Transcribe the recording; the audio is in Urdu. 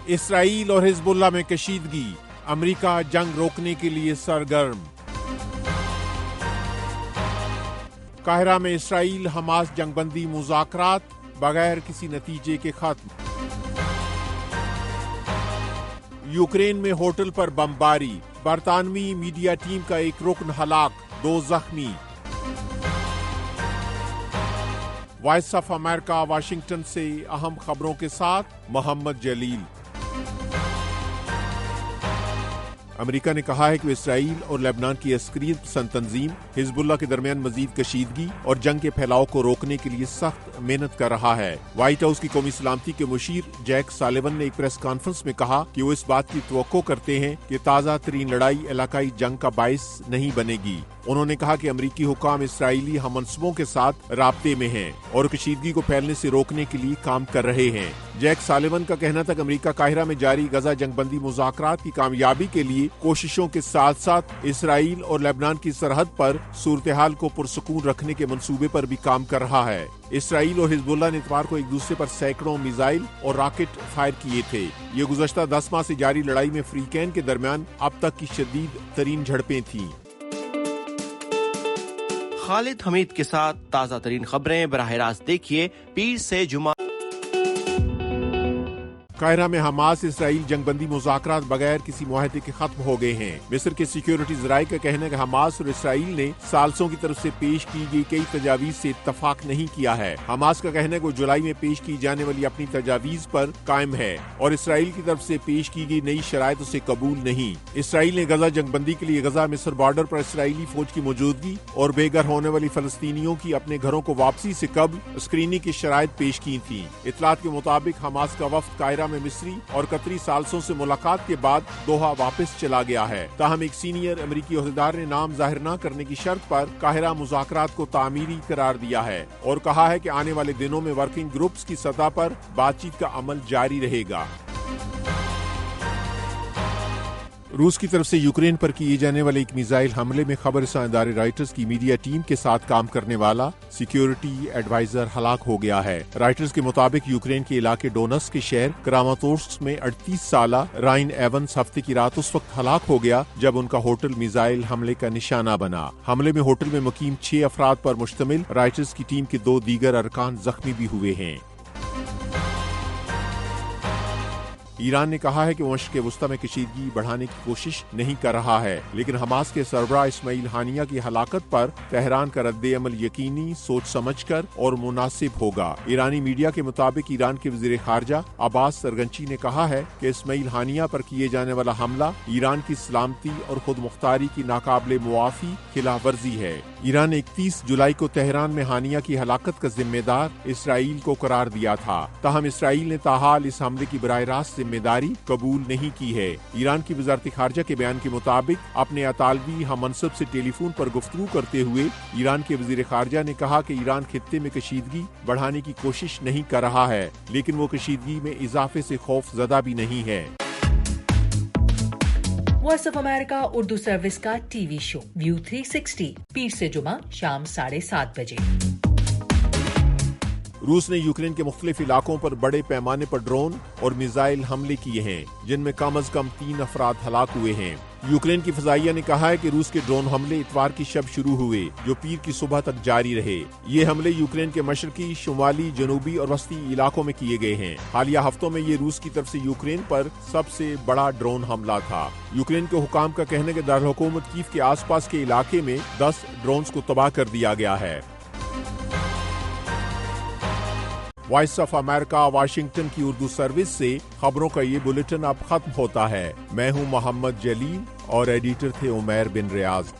اسرائیل اور حزب اللہ میں کشیدگی، امریکہ جنگ روکنے کے لیے سرگرم۔ قاہرہ میں اسرائیل حماس جنگ بندی مذاکرات بغیر کسی نتیجے کے ختم۔ یوکرین میں ہوٹل پر بمباری، برطانوی میڈیا ٹیم کا ایک رکن ہلاک، 2 زخمی۔ وائس آف امریکہ واشنگٹن سے اہم خبروں کے ساتھ محمد جلیل۔ امریکہ نے کہا ہے کہ وہ اسرائیل اور لبنان کی عسکریت پسند تنظیم حزب اللہ کے درمیان مزید کشیدگی اور جنگ کے پھیلاؤ کو روکنے کے لیے سخت محنت کر رہا ہے۔ وائٹ ہاؤس کی قومی سلامتی کے مشیر جیک سالیون نے ایک پریس کانفرنس میں کہا کہ وہ اس بات کی توقع کرتے ہیں کہ تازہ ترین لڑائی علاقائی جنگ کا باعث نہیں بنے گی۔ انہوں نے کہا کہ امریکی حکام اسرائیلی ہم منصبوں کے ساتھ رابطے میں ہیں اور کشیدگی کو پھیلنے سے روکنے کے لیے کام کر رہے ہیں۔ جیک سالیون کا کہنا تھا کہ امریکہ قاہرہ میں جاری غزہ جنگ بندی مذاکرات کی کامیابی کے لیے کوششوں کے ساتھ ساتھ اسرائیل اور لبنان کی سرحد پر صورتحال کو پرسکون رکھنے کے منصوبے پر بھی کام کر رہا ہے۔ اسرائیل اور حزب اللہ نے اتوار کو ایک دوسرے پر سینکڑوں میزائل اور راکٹ فائر کیے تھے۔ یہ گزشتہ 10 ماہ سے جاری لڑائی میں فریقین کے درمیان اب تک کی شدید ترین جھڑپیں تھیں۔ خالد حمید کے ساتھ تازہ ترین خبریں براہ راست دیکھیے پیر سے جمعہ۔ قاہرہ میں حماس اسرائیل جنگ بندی مذاکرات بغیر کسی معاہدے کے ختم ہو گئے ہیں۔ مصر کے سیکیورٹی ذرائع کا کہنا ہے کہ حماس اور اسرائیل نے ثالثوں کی طرف سے پیش کی گئی کئی تجاویز سے اتفاق نہیں کیا ہے۔ حماس کا کہنا ہے کہ وہ جولائی میں پیش کی جانے والی اپنی تجاویز پر قائم ہے اور اسرائیل کی طرف سے پیش کی گئی نئی شرائط اسے قبول نہیں۔ اسرائیل نے غزہ جنگ بندی کے لیے غزہ مصر بارڈر پر اسرائیلی فوج کی موجودگی اور بے گھر ہونے والی فلسطینیوں کی اپنے گھروں کو واپسی سے قبل اسکریننگ کی شرائط پیش کی تھیں۔ اطلاعات کے مطابق حماس کا وفد قاہرہ میں مصری اور قطری ثالثوں سے ملاقات کے بعد دوحہ واپس چلا گیا ہے۔ تاہم ایک سینئر امریکی عہدیدار نے نام ظاہر نہ کرنے کی شرط پر قاہرہ مذاکرات کو تعمیری قرار دیا ہے اور کہا ہے کہ آنے والے دنوں میں ورکنگ گروپس کی سطح پر بات چیت کا عمل جاری رہے گا۔ روس کی طرف سے یوکرین پر کیے جانے والے ایک میزائل حملے میں خبر رساں ادارے رائٹرز کی میڈیا ٹیم کے ساتھ کام کرنے والا سیکیورٹی ایڈوائزر ہلاک ہو گیا ہے۔ رائٹرز کے مطابق یوکرین کے علاقے ڈونسک کے شہر کراماتورسک میں 38 سالہ رائن ایونز ہفتے کی رات اس وقت ہلاک ہو گیا جب ان کا ہوٹل میزائل حملے کا نشانہ بنا۔ حملے میں ہوٹل میں مقیم 6 افراد پر مشتمل رائٹرز کی ٹیم کے 2 دیگر ارکان زخمی بھی ہوئے ہیں۔ ایران نے کہا ہے کہ وہ مشرق وسطی میں کشیدگی بڑھانے کی کوشش نہیں کر رہا ہے، لیکن حماس کے سربراہ اسماعیل ہانیہ کی ہلاکت پر تہران کا رد عمل یقینی، سوچ سمجھ کر اور مناسب ہوگا۔ ایرانی میڈیا کے مطابق ایران کے وزیر خارجہ عباس ارغنچی نے کہا ہے کہ اسماعیل ہانیہ پر کیے جانے والا حملہ ایران کی سلامتی اور خود مختاری کی ناقابل معافی خلاف ورزی ہے۔ ایران نے 31 جولائی کو تہران میں ہانیہ کی ہلاکت کا ذمہ دار اسرائیل کو قرار دیا تھا، تاہم اسرائیل نے تاحال اس حملے کی براہ راست ذمہ داری قبول نہیں کی ہے۔ ایران کی وزارت خارجہ کے بیان کے مطابق اپنے اطالوی ہم منصب سے ٹیلی فون پر گفتگو کرتے ہوئے ایران کے وزیر خارجہ نے کہا کہ ایران خطے میں کشیدگی بڑھانے کی کوشش نہیں کر رہا ہے، لیکن وہ کشیدگی میں اضافے سے خوف زدہ بھی نہیں ہے۔ Voice of America Urdu service کا ٹی وی شو ویو 360 پیر سے جمعہ شام 7:30 بجے۔ روس نے یوکرین کے مختلف علاقوں پر بڑے پیمانے پر ڈرون اور میزائل حملے کیے ہیں، جن میں کم از کم 3 افراد ہلاک ہوئے ہیں۔ یوکرین کی فضائیہ نے کہا ہے کہ روس کے ڈرون حملے اتوار کی شب شروع ہوئے جو پیر کی صبح تک جاری رہے۔ یہ حملے یوکرین کے مشرقی، شمالی، جنوبی اور وسطی علاقوں میں کیے گئے ہیں۔ حالیہ ہفتوں میں یہ روس کی طرف سے یوکرین پر سب سے بڑا ڈرون حملہ تھا۔ یوکرین کے حکام کا کہنا ہے کہ دارالحکومت کیف کے آس پاس کے علاقے میں 10 ڈرونز کو تباہ کر دیا گیا ہے۔ وائس آف امریکہ واشنگٹن کی اردو سروس سے خبروں کا یہ بلیٹن اب ختم ہوتا ہے۔ میں ہوں محمد جلیل اور ایڈیٹر تھے عمیر بن ریاض۔